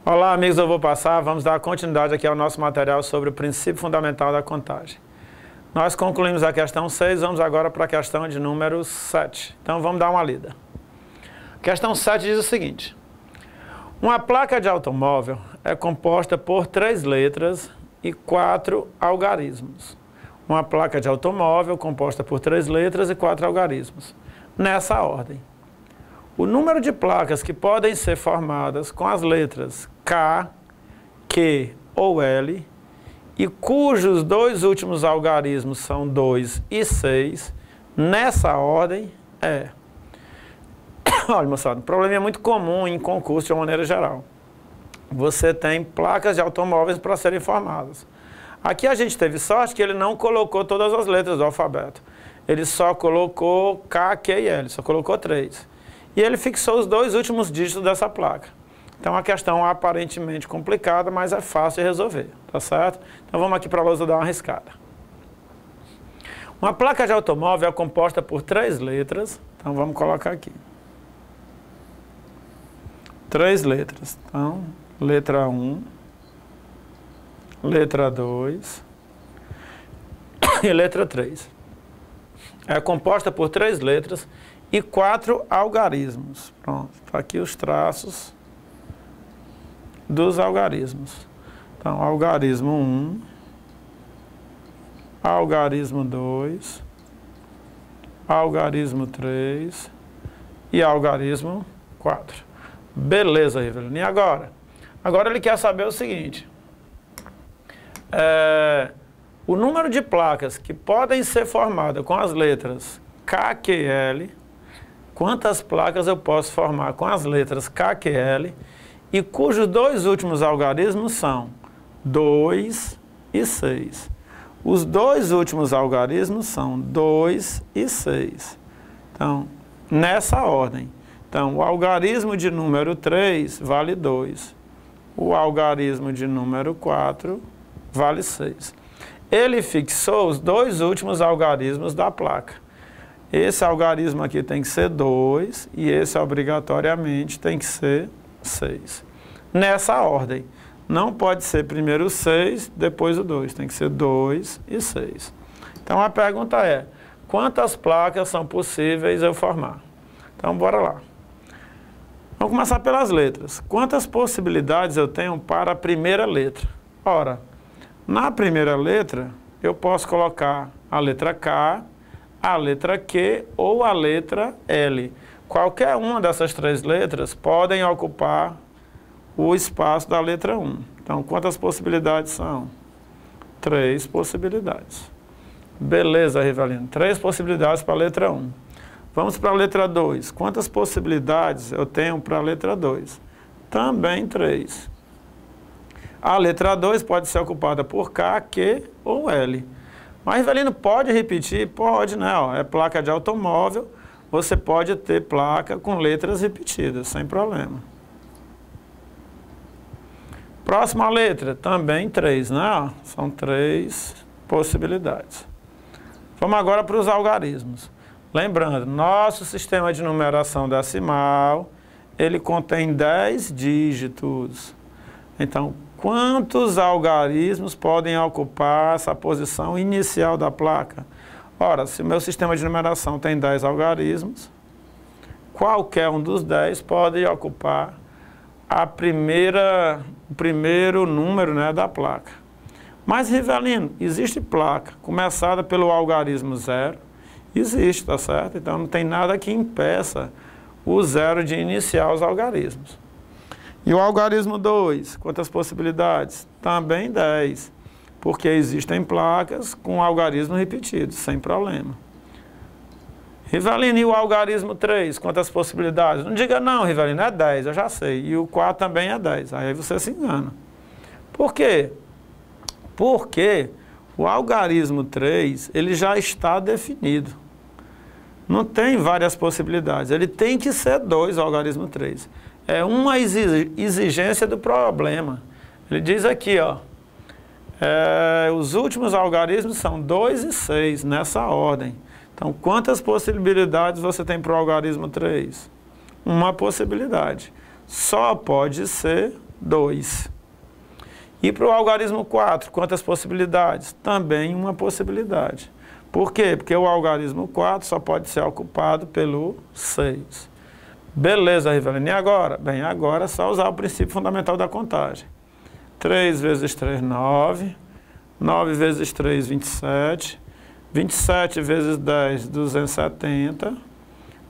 Olá, amigos, eu vou passar, vamos dar continuidade aqui ao nosso material sobre o princípio fundamental da contagem. Nós concluímos a questão 6, vamos agora para a questão de número 7. Então, vamos dar uma lida. Questão 7 diz o seguinte: uma placa de automóvel é composta por 3 letras e 4 algarismos. Uma placa de automóvel composta por 3 letras e 4 algarismos. Nessa ordem. O número de placas que podem ser formadas com as letras K, Q ou L e cujos 2 últimos algarismos são 2 e 6, nessa ordem é... Olha, moçada, um problema muito comum em concurso de uma maneira geral. Você tem placas de automóveis para serem formadas. Aqui a gente teve sorte que ele não colocou todas as letras do alfabeto. Ele só colocou K, Q e L, só colocou 3. E ele fixou os 2 últimos dígitos dessa placa. Então, a questão aparentemente complicada, mas é fácil de resolver, tá certo? Então, vamos aqui para a lousa dar uma riscada. Uma placa de automóvel é composta por 3 letras. Então, vamos colocar aqui. 3 letras. Então, letra 1, letra 2 e letra 3. É composta por 3 letras e 4 algarismos. Pronto, tá aqui os traços dos algarismos. Então, algarismo 1, algarismo 2, algarismo 3 e algarismo 4. Beleza, Rivelino. E agora? Agora ele quer saber o seguinte. O número de placas que podem ser formadas com as letras K, Q, L, quantas placas eu posso formar com as letras K, Q, L e cujos 2 últimos algarismos são 2 e 6. Os 2 últimos algarismos são 2 e 6. Então, nessa ordem. Então, o algarismo de número 3 vale 2. O algarismo de número 4 vale 6. Ele fixou os 2 últimos algarismos da placa. Esse algarismo aqui tem que ser 2 e esse obrigatoriamente tem que ser 6. Nessa ordem. Não pode ser primeiro o 6, depois o 2. Tem que ser 2 e 6. Então a pergunta é, quantas placas são possíveis eu formar? Então bora lá. Vamos começar pelas letras. Quantas possibilidades eu tenho para a primeira letra? Ora, na primeira letra eu posso colocar a letra K, a letra Q ou a letra L. Qualquer uma dessas 3 letras podem ocupar o espaço da letra 1. Então, quantas possibilidades são? 3 possibilidades. Beleza, Rivelino. 3 possibilidades para a letra 1. Vamos para a letra 2. Quantas possibilidades eu tenho para a letra 2? Também 3. A letra 2 pode ser ocupada por K, Q ou L. Mas, Rivelino, pode repetir? Pode, né? Ó, é placa de automóvel, você pode ter placa com letras repetidas, sem problema. Próxima letra, também 3, né? Ó, são 3 possibilidades. Vamos agora para os algarismos. Lembrando, nosso sistema de numeração decimal, ele contém 10 dígitos. Então, quantos algarismos podem ocupar essa posição inicial da placa? Ora, se o meu sistema de numeração tem 10 algarismos, qualquer um dos 10 pode ocupar o primeiro número, né, da placa. Mas, Rivelino, existe placa começada pelo algarismo 0? Existe, tá certo? Então, não tem nada que impeça o 0 de iniciar os algarismos. E o algarismo 2, quantas possibilidades? Também 10, porque existem placas com algarismo repetido, sem problema. Rivelino, e o algarismo 3, quantas possibilidades? Não diga não, Rivelino, é 10, eu já sei. E o 4 também é 10, aí você se engana. Por quê? Porque o algarismo 3, ele já está definido. Não tem várias possibilidades, ele tem que ser 2, o algarismo 3. É uma exigência do problema. Ele diz aqui, ó, os últimos algarismos são 2 e 6, nessa ordem. Então, quantas possibilidades você tem para o algarismo 3? Uma possibilidade. Só pode ser 2. E para o algarismo 4, quantas possibilidades? Também uma possibilidade. Por quê? Porque o algarismo 4 só pode ser ocupado pelo 6. Beleza, Rivelino. E agora? Bem, agora é só usar o princípio fundamental da contagem. 3 vezes 3, 9. 9 vezes 3, 27. 27 vezes 10, 270.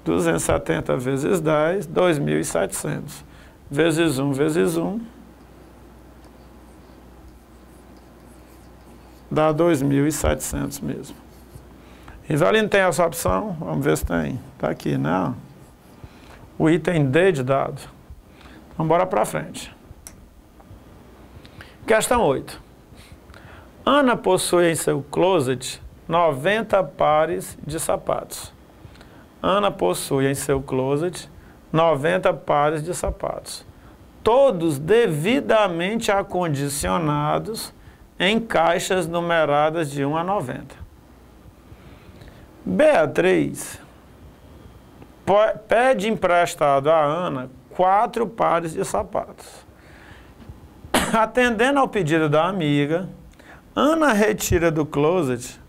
270 vezes 10, 2.700. Vezes 1 vezes 1. Dá 2.700 mesmo. Rivelino, tem essa opção? Vamos ver se tem. Está aqui, né? O item D de dado. Então, bora para frente. Questão 8. Ana possui em seu closet 90 pares de sapatos. Ana possui em seu closet 90 pares de sapatos. Todos devidamente acondicionados em caixas numeradas de 1 a 90. Beatriz pede emprestado a Ana 4 pares de sapatos. Atendendo ao pedido da amiga, Ana retira do closet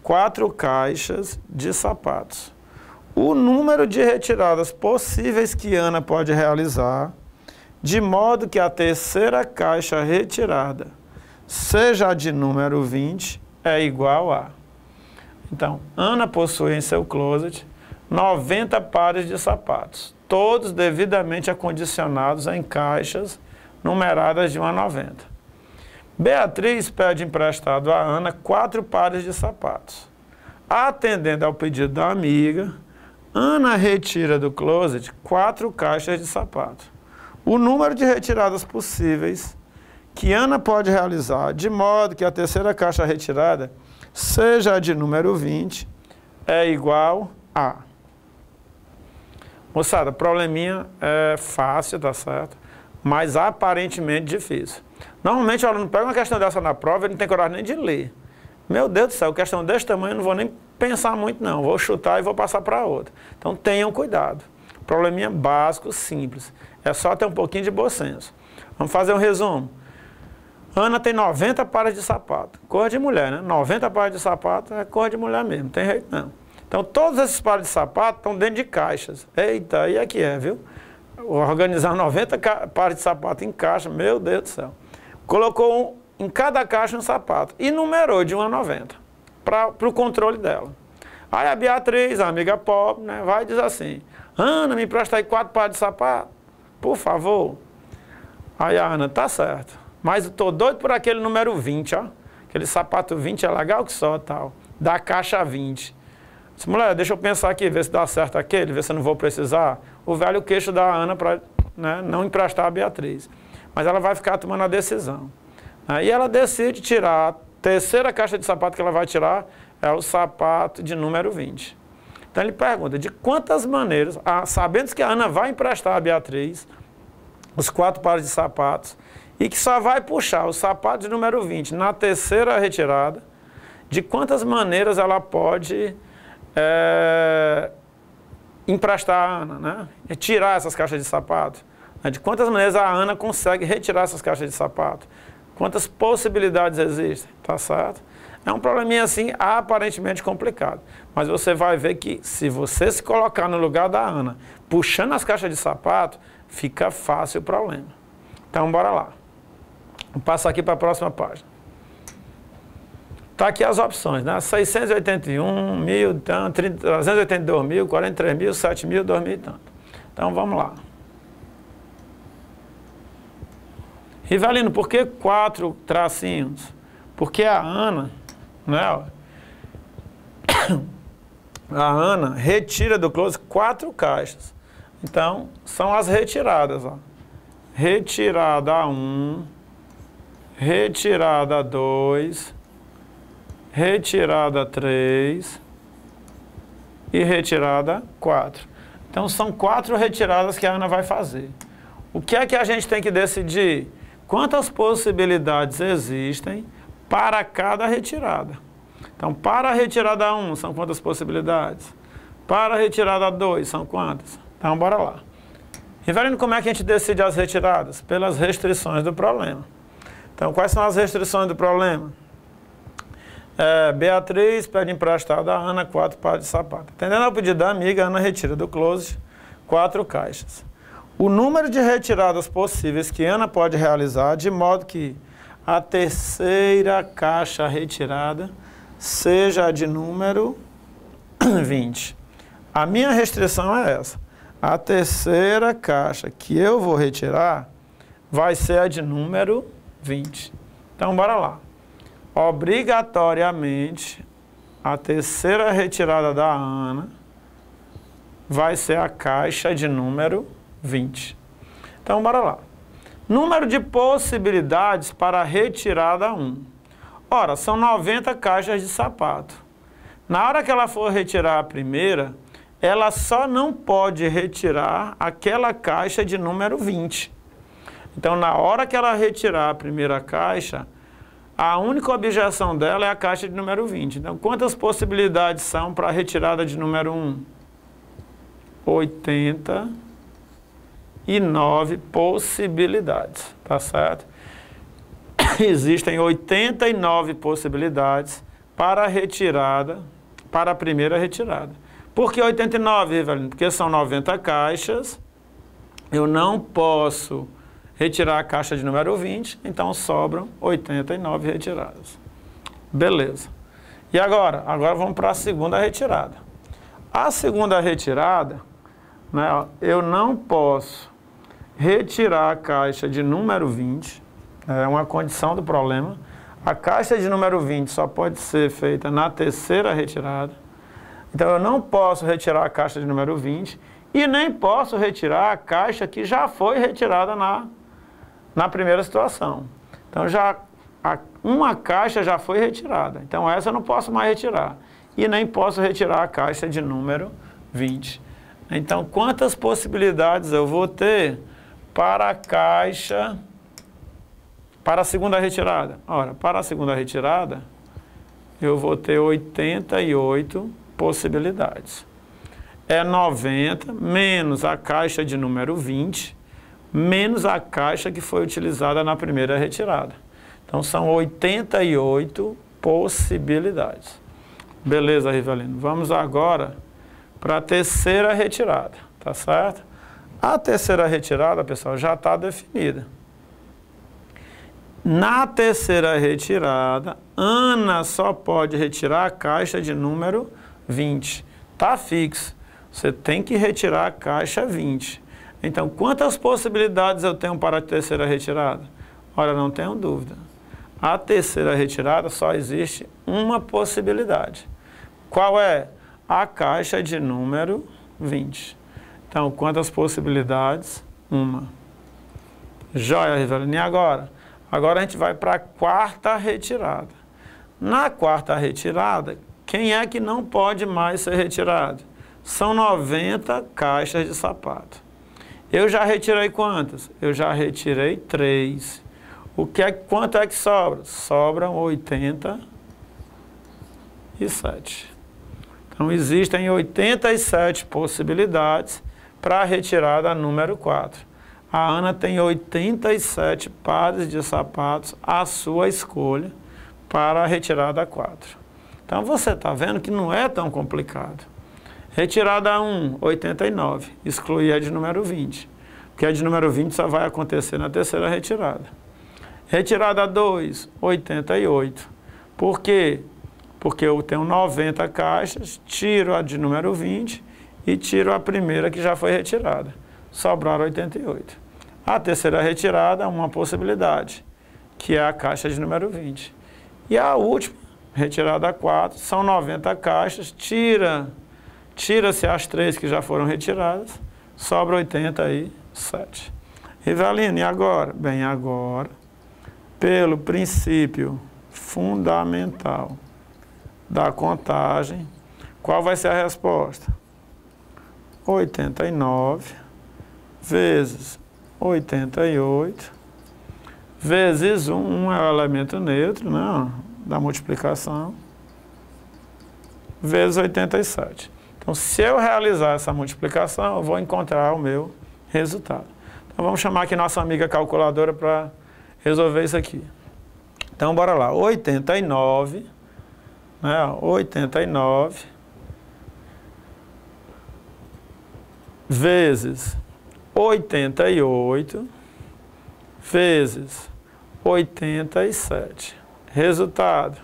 4 caixas de sapatos. O número de retiradas possíveis que Ana pode realizar, de modo que a terceira caixa retirada seja a de número 20, é igual a... Então, Ana possui em seu closet 90 pares de sapatos, todos devidamente acondicionados em caixas numeradas de 1 a 90. Beatriz pede emprestado a Ana 4 pares de sapatos. Atendendo ao pedido da amiga, Ana retira do closet 4 caixas de sapatos. O número de retiradas possíveis que Ana pode realizar, de modo que a terceira caixa retirada seja a de número 20, é igual a... Moçada, probleminha é fácil, tá certo? Mas aparentemente difícil. Normalmente o aluno pega uma questão dessa na prova e ele não tem coragem nem de ler. Meu Deus do céu, questão desse tamanho eu não vou nem pensar muito não. Vou chutar e vou passar para outra. Então tenham cuidado. Probleminha básico, simples. É só ter um pouquinho de bom senso. Vamos fazer um resumo. Ana tem 90 pares de sapato. Cor de mulher, né? 90 pares de sapato é cor de mulher mesmo, não tem jeito não. Então todos esses pares de sapato estão dentro de caixas. Eita, aí é que é, viu? Organizar 90 pares de sapato em caixa, meu Deus do céu. Colocou em cada caixa um sapato e numerou de 1 a 90 para o controle dela. Aí a Beatriz, a amiga pobre, né, vai e diz assim: Ana, me empresta aí 4 pares de sapato, por favor. Aí a Ana, tá certo, mas eu tô doido por aquele número 20, ó. Aquele sapato 20 é legal que só, tal. Da caixa 20. Disse, mulher, deixa eu pensar aqui, ver se dá certo aquele, ver se eu não vou precisar. O velho queixo da Ana para, né, não emprestar a Beatriz. Mas ela vai ficar tomando a decisão. Aí ela decide tirar, a terceira caixa de sapato que ela vai tirar é o sapato de número 20. Então ele pergunta, de quantas maneiras, sabendo que a Ana vai emprestar a Beatriz os 4 pares de sapatos e que só vai puxar o sapato de número 20 na terceira retirada, de quantas maneiras ela pode emprestar a Ana, né? E tirar essas caixas de sapato. De quantas maneiras a Ana consegue retirar essas caixas de sapato? Quantas possibilidades existem? Tá certo? É um probleminha assim, aparentemente complicado. Mas você vai ver que se você se colocar no lugar da Ana, puxando as caixas de sapato, fica fácil o problema. Então, bora lá. Vou passar aqui para a próxima página. Tá aqui as opções, né? 681, 1.000, 382 mil, 43 mil, 7 mil, 2 mil e tanto. Então, vamos lá. Rivelino, por que 4 tracinhos? Porque a Ana, né, a Ana retira do closet 4 caixas. Então, são as retiradas, ó. Retirada 1, retirada 2, retirada 3 e retirada 4. Então, são 4 retiradas que a Ana vai fazer. O que é que a gente tem que decidir? Quantas possibilidades existem para cada retirada? Então, para a retirada 1, são quantas possibilidades? Para a retirada 2, são quantas? Então, bora lá. Rivelino, como é que a gente decide as retiradas? Pelas restrições do problema. Então, quais são as restrições do problema? Beatriz pede emprestado a Ana 4 pares de sapato. Atendendo ao pedido da amiga, Ana retira do closet 4 caixas. O número de retiradas possíveis que Ana pode realizar, de modo que a terceira caixa retirada seja a de número 20. A minha restrição é essa. A terceira caixa que eu vou retirar vai ser a de número 20. Então, bora lá. Obrigatoriamente, a terceira retirada da Ana vai ser a caixa de número 20. Então, bora lá. Número de possibilidades para a retirada 1. Ora, são 90 caixas de sapato. Na hora que ela for retirar a primeira, ela só não pode retirar aquela caixa de número 20. Então, na hora que ela retirar a primeira caixa, a única objeção dela é a caixa de número 20. Então, quantas possibilidades são para a retirada de número 1? 89 possibilidades, tá certo? Existem 89 possibilidades para a retirada, para a primeira retirada. Por que 89, Rivelino? Porque são 90 caixas, eu não posso retirar a caixa de número 20, então sobram 89 retiradas. Beleza. E agora? Agora vamos para a segunda retirada. A segunda retirada, né, eu não posso retirar a caixa de número 20, é uma condição do problema. A caixa de número 20 só pode ser feita na terceira retirada. Então eu não posso retirar a caixa de número 20 e nem posso retirar a caixa que já foi retirada na primeira situação. Então uma caixa já foi retirada, então essa eu não posso mais retirar. E nem posso retirar a caixa de número 20. Então quantas possibilidades eu vou ter para a caixa, para a segunda retirada? Ora, para a segunda retirada, eu vou ter 88 possibilidades. É 90 menos a caixa de número 20, menos a caixa que foi utilizada na primeira retirada. Então, são 88 possibilidades. Beleza, Rivelino. Vamos agora para a terceira retirada, tá certo? A terceira retirada, pessoal, já está definida. Na terceira retirada, Ana só pode retirar a caixa de número 20. Está fixo. Você tem que retirar a caixa 20. Então, quantas possibilidades eu tenho para a terceira retirada? Ora, não tenho dúvida. A terceira retirada só existe uma possibilidade. Qual é? A caixa de número 20. Então, quantas possibilidades? Uma. Joia, Rivelino. E agora? Agora a gente vai para a quarta retirada. Na quarta retirada, quem é que não pode mais ser retirado? São 90 caixas de sapato. Eu já retirei quantas? Eu já retirei 3. Quanto é que sobra? Sobram 87. Então, existem 87 possibilidades para a retirada número 4. A Ana tem 87 pares de sapatos à sua escolha para a retirada 4. Então, você está vendo que não é tão complicado. Retirada 1, 89. Excluir a de número 20. Porque a de número 20 só vai acontecer na terceira retirada. Retirada 2, 88. Por quê? Porque eu tenho 90 caixas, tiro a de número 20 e tiro a primeira que já foi retirada. Sobraram 88. A terceira retirada, uma possibilidade, que é a caixa de número 20. E a última, retirada 4, são 90 caixas, tira-se as 3 que já foram retiradas, sobra 87. Rivelino, e agora? Bem, agora, pelo princípio fundamental da contagem, qual vai ser a resposta? 89 vezes 88 vezes 1, 1 é o elemento neutro, né, da multiplicação, vezes 87. Então, se eu realizar essa multiplicação, eu vou encontrar o meu resultado. Então vamos chamar aqui nossa amiga calculadora para resolver isso aqui. Então bora lá, 89, né, 89 vezes 88 vezes 87. Resultado,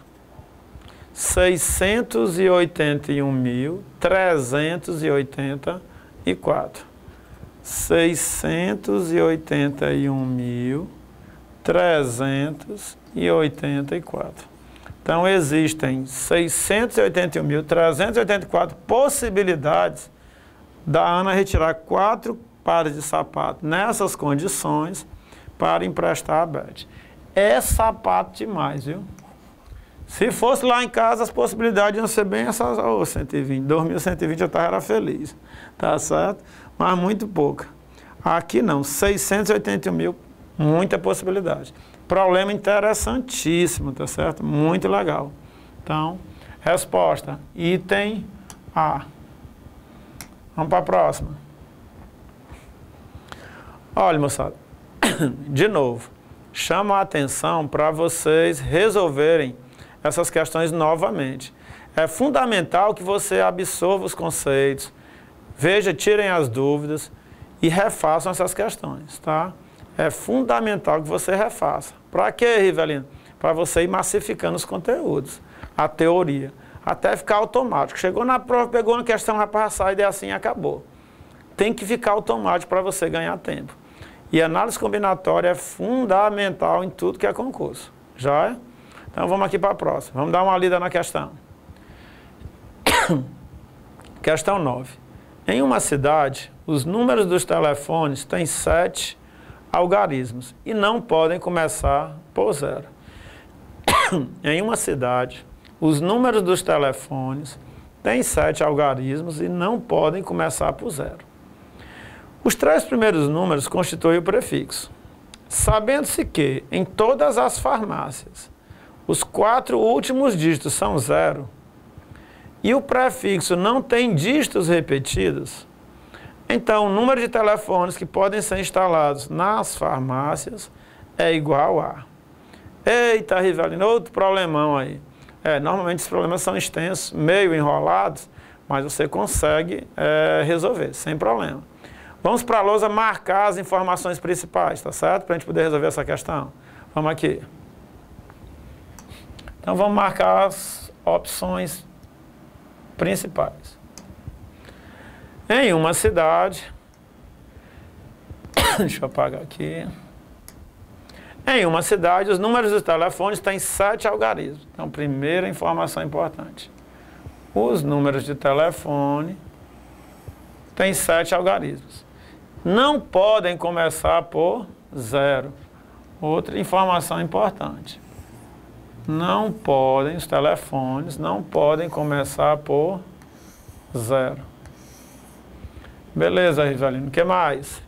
681.384. 681.384. Então, existem 681.384 possibilidades da Ana retirar 4 pares de sapato nessas condições para emprestar a Beth. É sapato demais, viu? Se fosse lá em casa, as possibilidades iam ser bem essas, 120, 2.120 eu estava feliz, tá certo? Mas muito pouca. Aqui não, 681 mil, muita possibilidade. Problema interessantíssimo, tá certo? Muito legal. Então, resposta, item A. Vamos para a próxima. Olha, moçada, de novo, chamo a atenção para vocês resolverem essas questões novamente. É fundamental que você absorva os conceitos, veja, tirem as dúvidas e refaçam essas questões, tá? É fundamental que você refaça. Para quê, Rivelino? Para você ir massificando os conteúdos, a teoria, até ficar automático. Chegou na prova, pegou uma questão, vai passar e assim acabou. Tem que ficar automático para você ganhar tempo. E análise combinatória é fundamental em tudo que é concurso. Já é? Então vamos aqui para a próxima. Vamos dar uma lida na questão. Questão 9. Em uma cidade, os números dos telefones têm 7 algarismos e não podem começar por 0. Em uma cidade, os números dos telefones têm 7 algarismos e não podem começar por 0. Os 3 primeiros números constituem o prefixo. Sabendo-se que, em todas as farmácias, os 4 últimos dígitos são 0 e o prefixo não tem dígitos repetidos, então o número de telefones que podem ser instalados nas farmácias é igual a... Eita, Rivelino, outro problemão aí. Normalmente os problemas são extensos, meio enrolados, mas você consegue resolver, sem problema. Vamos para a lousa marcar as informações principais, tá certo? Para a gente poder resolver essa questão. Vamos aqui. Então vamos marcar as opções principais. Em uma cidade, deixa eu apagar aqui. Em uma cidade, os números dos telefones têm 7 algarismos. Então, primeira informação importante. Os números de telefone têm 7 algarismos. Não podem começar por 0. Outra informação importante. Não podem, os telefones não podem começar por 0. Beleza, Rivelino. O que mais?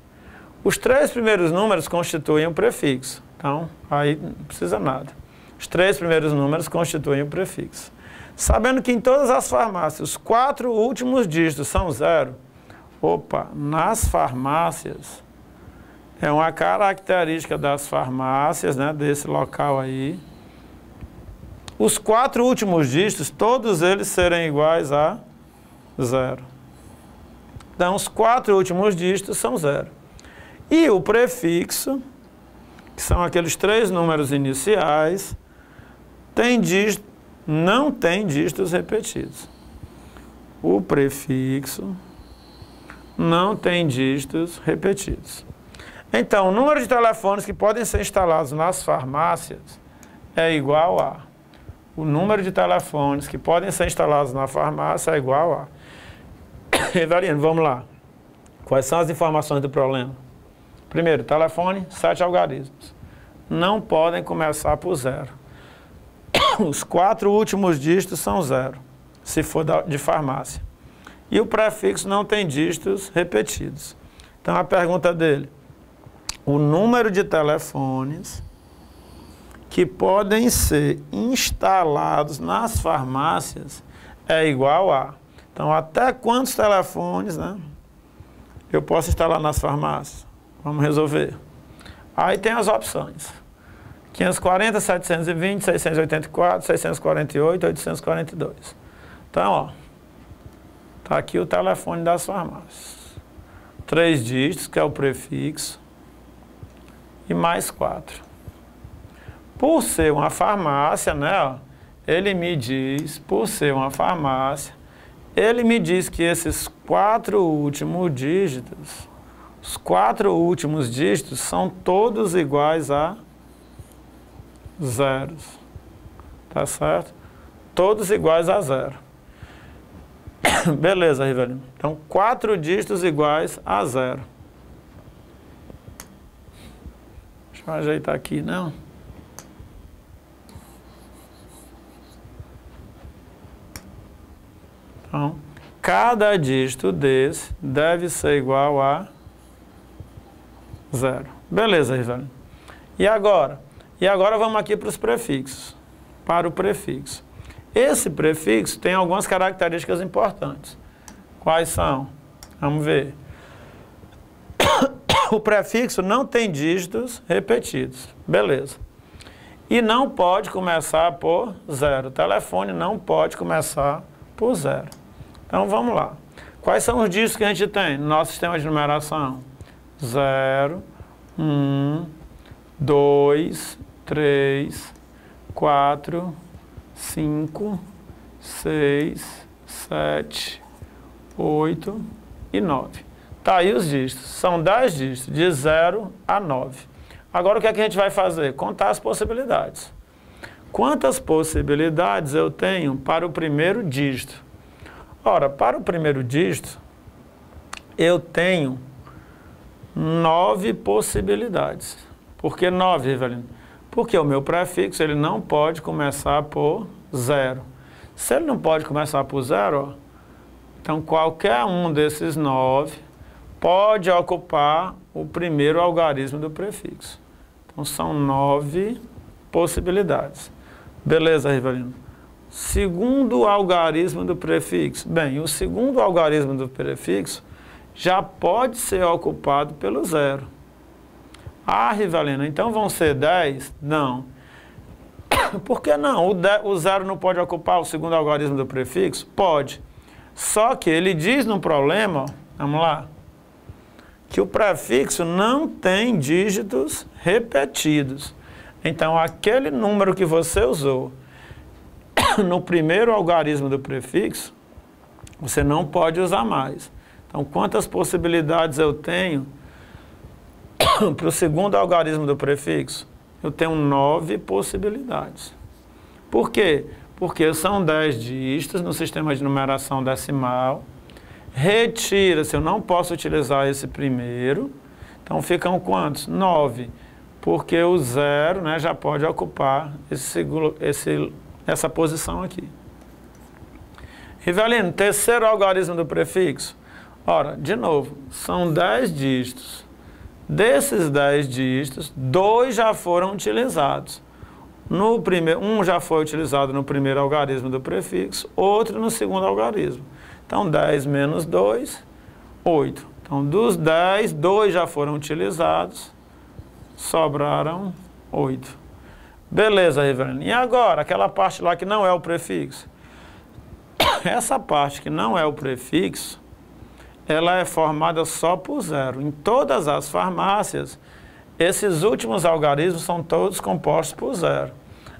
Os 3 primeiros números constituem o prefixo. Então, aí não precisa nada. Os 3 primeiros números constituem o prefixo. Sabendo que em todas as farmácias, os 4 últimos dígitos são 0. Opa, nas farmácias, é uma característica das farmácias, né, desse local aí, os 4 últimos dígitos, todos eles serem iguais a 0. Então, os 4 últimos dígitos são 0. E o prefixo, que são aqueles 3 números iniciais, não tem dígitos repetidos. O prefixo não tem dígitos repetidos. Então, o número de telefones que podem ser instalados nas farmácias é igual a... O número de telefones que podem ser instalados na farmácia é igual a... Rivelino, vamos lá. Quais são as informações do problema? Primeiro, telefone, 7 algarismos. Não podem começar por 0. Os 4 últimos dígitos são 0, se for de farmácia. E o prefixo não tem dígitos repetidos. Então, a pergunta dele, o número de telefones que podem ser instalados nas farmácias é igual a... Então, até quantos telefones, né, eu posso instalar nas farmácias? Vamos resolver. Aí tem as opções. 540, 720, 684, 648, 842. Então, ó, tá aqui o telefone das farmácias. 3 dígitos, que é o prefixo, e mais 4. Por ser uma farmácia, né, ó, ele me diz, por ser uma farmácia, ele me diz que esses 4 últimos dígitos, os 4 últimos dígitos são todos iguais a zeros. Tá certo? Todos iguais a 0. Beleza, Rivelino. Então, 4 dígitos iguais a 0. Deixa eu ajeitar aqui, não? Então, cada dígito desse deve ser igual a 0. Beleza, Rivelino. E agora? E agora vamos aqui para os prefixos. Para o prefixo. Esse prefixo tem algumas características importantes. Quais são? Vamos ver. O prefixo não tem dígitos repetidos. Beleza. E não pode começar por 0. O telefone não pode começar por 0. Então vamos lá. Quais são os dígitos que a gente tem no nosso sistema de numeração? 0, 1, 2, 3, 4, 5, 6, 7, 8 e 9. Tá aí os dígitos. São 10 dígitos, de 0 a 9. Agora o que é que a gente vai fazer? Contar as possibilidades. Quantas possibilidades eu tenho para o primeiro dígito? Ora, para o primeiro dígito, eu tenho 9 possibilidades. Por que 9, Rivelino? Porque o meu prefixo ele não pode começar por 0. Se ele não pode começar por 0, então qualquer um desses 9 pode ocupar o primeiro algarismo do prefixo. Então são 9 possibilidades. Beleza, Rivelino? Segundo algarismo do prefixo. Bem, o segundo algarismo do prefixo já pode ser ocupado pelo 0. Ah, Rivelino, então vão ser 10? Não. Por que não? O 0 não pode ocupar o segundo algarismo do prefixo? Pode. Só que ele diz no problema, vamos lá, que o prefixo não tem dígitos repetidos. Então, aquele número que você usou no primeiro algarismo do prefixo, você não pode usar mais. Então, quantas possibilidades eu tenho para o segundo algarismo do prefixo? Eu tenho 9 possibilidades. Por quê? Porque são 10 dígitos no sistema de numeração decimal. Retira-se, eu não posso utilizar esse primeiro. Então, ficam quantos? 9. Porque o 0, né, já pode ocupar essa posição aqui. Rivelino, terceiro algarismo do prefixo. Ora, de novo, são 10 dígitos. Desses 10 dígitos, 2 já foram utilizados. Um já foi utilizado no primeiro algarismo do prefixo, outro no segundo algarismo. Então, 10 menos 2, 8. Então, dos 10, 2 já foram utilizados, sobraram 8. Beleza, Rivelino. E agora, aquela parte lá que não é o prefixo? Essa parte que não é o prefixo, ela é formada só por 0. Em todas as farmácias, esses últimos algarismos são todos compostos por 0.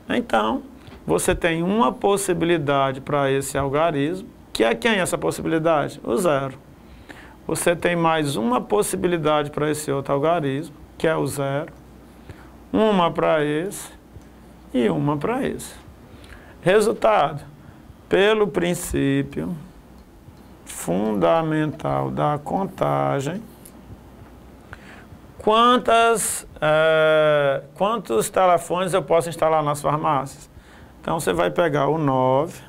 Então, você tem uma possibilidade para esse algarismo, que é quem essa possibilidade? O 0. Você tem mais uma possibilidade para esse outro algarismo, que é o 0. Uma para esse e uma para esse. Resultado, pelo princípio fundamental da contagem, quantos telefones eu posso instalar nas farmácias? Então, você vai pegar o 9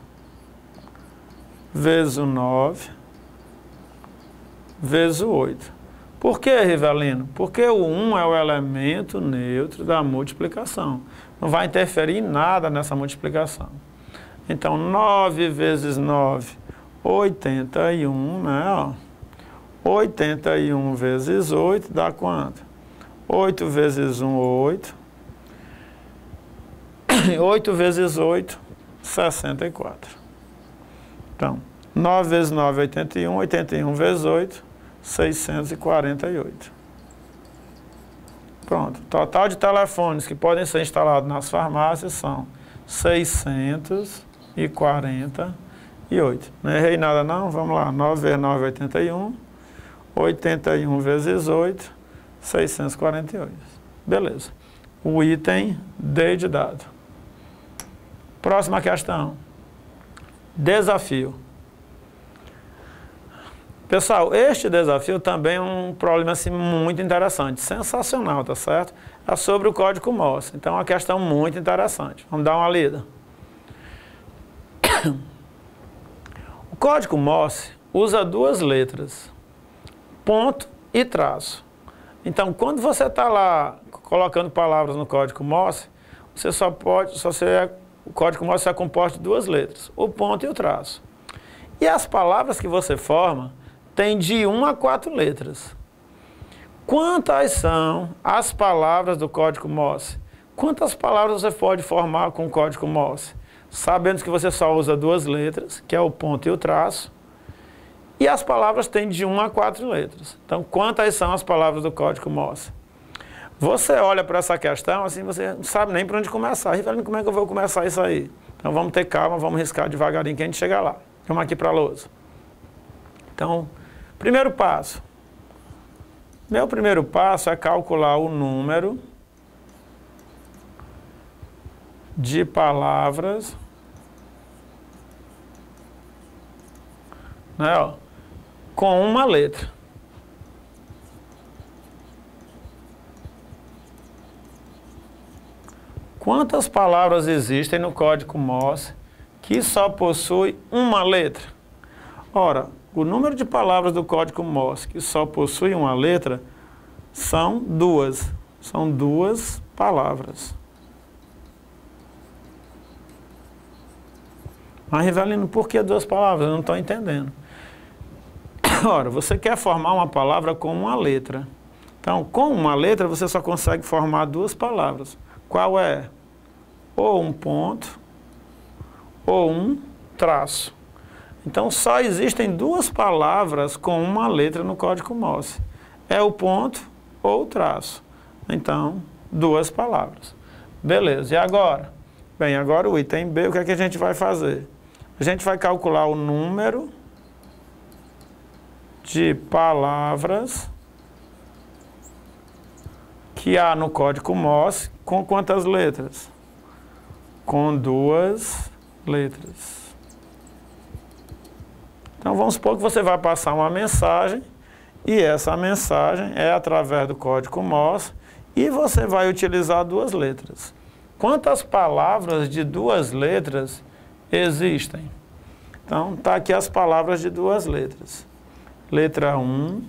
vezes o 9 vezes o 8. Por que, Rivelino? Porque o 1 é o elemento neutro da multiplicação. Não vai interferir em nada nessa multiplicação. Então, 9 vezes 9, 81, né? Ó. 81 vezes 8 dá quanto? 8 vezes 1, 8. 8 vezes 8, 64. Então, 9 vezes 9, 81. 81 vezes 8, 648. Pronto. Total de telefones que podem ser instalados nas farmácias são 648. Não errei nada não? Vamos lá. 9 vezes 9, 81. 81 vezes 8, 648. Beleza. O item D de dado. Próxima questão. Desafio. Pessoal, este desafio também é um problema assim, muito interessante, sensacional, tá certo? É sobre o código Morse. Então é uma questão muito interessante. Vamos dar uma lida. O código Morse usa duas letras, ponto e traço. Então, quando você está lá colocando palavras no código Morse, o código Morse é composto de duas letras, o ponto e o traço. E as palavras que você forma tem de 1 a 4 letras. Quantas são as palavras do código Morse? Quantas palavras você pode formar com o código Morse? Sabendo que você só usa duas letras, que é o ponto e o traço, e as palavras têm de 1 a 4 letras. Então, quantas são as palavras do código Morse? Você olha para essa questão, assim, você não sabe nem para onde começar. E como é que eu vou começar isso aí? Então, vamos ter calma, vamos riscar devagarinho que a gente chega lá. Vamos aqui para a lousa. Então, primeiro passo. Meu primeiro passo é calcular o número de palavras, né, ó, com uma letra. Quantas palavras existem no código Morse que só possui uma letra? Ora, o número de palavras do código Morse que só possui uma letra são duas. São duas palavras. Mas, Rivelino, por que duas palavras? Eu não estou entendendo. Ora, você quer formar uma palavra com uma letra. Então, com uma letra, você só consegue formar duas palavras. Qual é? Ou um ponto, ou um traço. Então, só existem duas palavras com uma letra no código Morse. É o ponto ou o traço. Então, duas palavras. Beleza, e agora? Bem, agora o item B, o que é que a gente vai fazer? A gente vai calcular o número de palavras que há no código Morse com quantas letras? Com duas letras. Então, vamos supor que você vai passar uma mensagem e essa mensagem é através do código Morse e você vai utilizar duas letras. Quantas palavras de duas letras existem? Então, está aqui as palavras de duas letras. Letra 1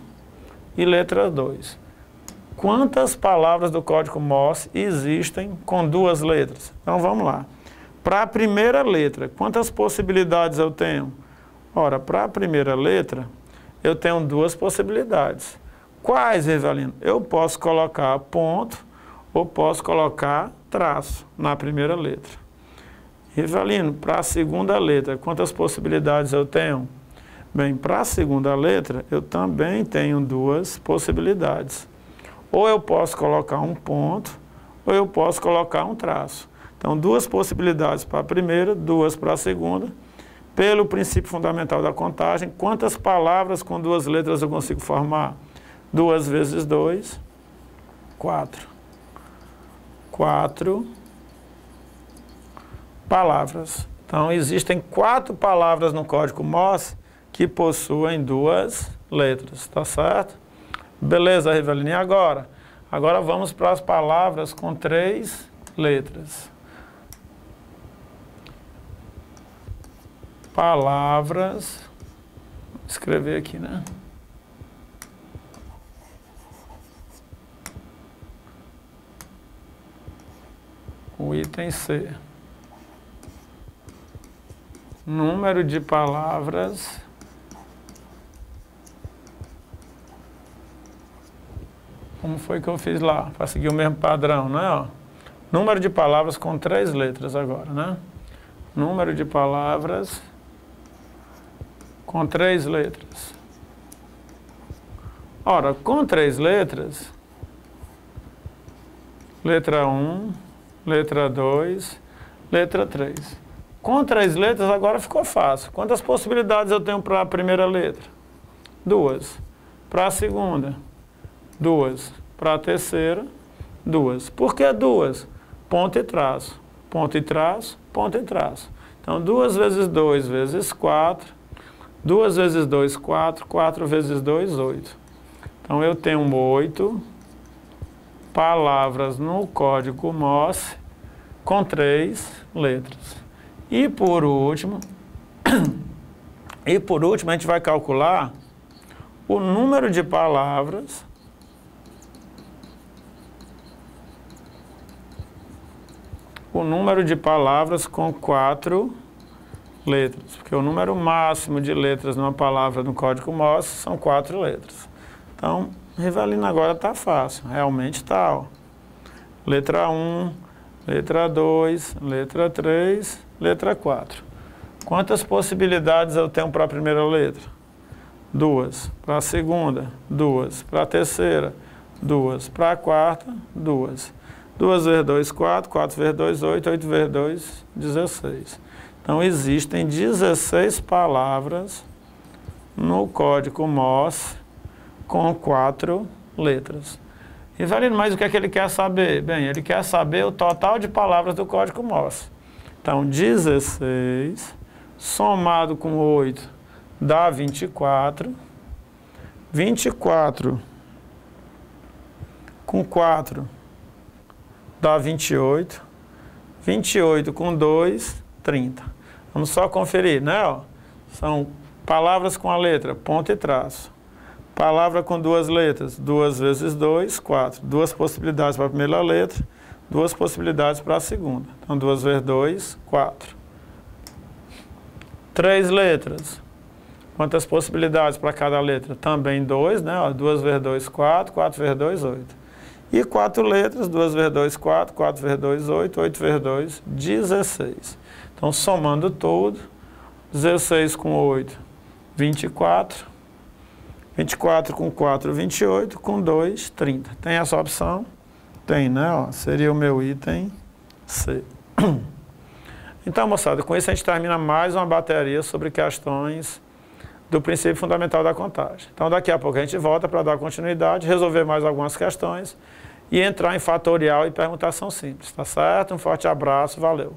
e letra 2. Quantas palavras do código Morse existem com duas letras? Então, vamos lá. Para a primeira letra, quantas possibilidades eu tenho? Ora, para a primeira letra, eu tenho duas possibilidades. Quais, Rivelino? Eu posso colocar ponto ou posso colocar traço na primeira letra. Rivelino, para a segunda letra, quantas possibilidades eu tenho? Bem, para a segunda letra, eu também tenho duas possibilidades. Ou eu posso colocar um ponto, ou eu posso colocar um traço. Então, duas possibilidades para a primeira, duas para a segunda. Pelo princípio fundamental da contagem, quantas palavras com duas letras eu consigo formar? 2 vezes 2, 4. 4 palavras. Então, existem 4 palavras no código Morse que possuem duas letras, tá certo? Beleza, Rivelino. E agora? Agora vamos para as palavras com 3 letras. Palavras, vou escrever aqui, né? O item C. Número de palavras Como foi que eu fiz lá? Para seguir o mesmo padrão, né? Ó, número de palavras com 3 letras agora, né? Número de palavras com 3 letras. Ora, com 3 letras, letra 1, letra 2, letra 3. Com 3 letras agora ficou fácil. Quantas possibilidades eu tenho para a primeira letra? 2. Para a segunda? 2. Para a terceira? 2. Por que 2? Ponto e traço. Ponto e traço, ponto e traço. Então, 2 vezes 2 vezes 4. 2 vezes 2, 4. 4 vezes 2, 8. Então, eu tenho 8 palavras no código Morse com 3 letras. E por último, a gente vai calcular o número de palavras com 4 letras, porque o número máximo de letras numa palavra no código Morse são 4 letras. Então, Rivelino agora está fácil, realmente está, ó. Letra 1, letra 2, letra 3, letra 4. Quantas possibilidades eu tenho para a primeira letra? 2. Para a segunda, 2. Para a terceira, 2. Para a quarta, 2. 2 vezes 2, 4. 4 vezes 2, 8. 8 vezes 2, 16. Então, existem 16 palavras no código Morse com 4 letras. Rivelino, mas o que é que ele quer saber? Bem, ele quer saber o total de palavras do código Morse. Então, 16 somado com 8 dá 24. 24 com 4 dá 28. 28 com 2, 30. Vamos só conferir, né? Ó, são palavras com a letra, ponto e traço. Palavra com 2 letras, 2 vezes 2, 4. 2 possibilidades para a primeira letra, 2 possibilidades para a segunda. Então, 2 vezes 2, 4. 3 letras. Quantas possibilidades para cada letra? Também 2, né? Ó, 2 vezes 2, 4. 4 vezes 2, 8. E 4 letras, 2 vezes 2, 4. 4 vezes 2, 8. 8 vezes 2, 16. Então, somando tudo, 16 com 8, 24. 24 com 4, 28, com 2, 30. Tem essa opção? Tem, né? Ó, seria o meu item C. Então, moçada, com isso a gente termina mais uma bateria sobre questões do princípio fundamental da contagem. Então, daqui a pouco a gente volta para dar continuidade, resolver mais algumas questões e entrar em fatorial e permutação simples, tá certo? Um forte abraço, valeu!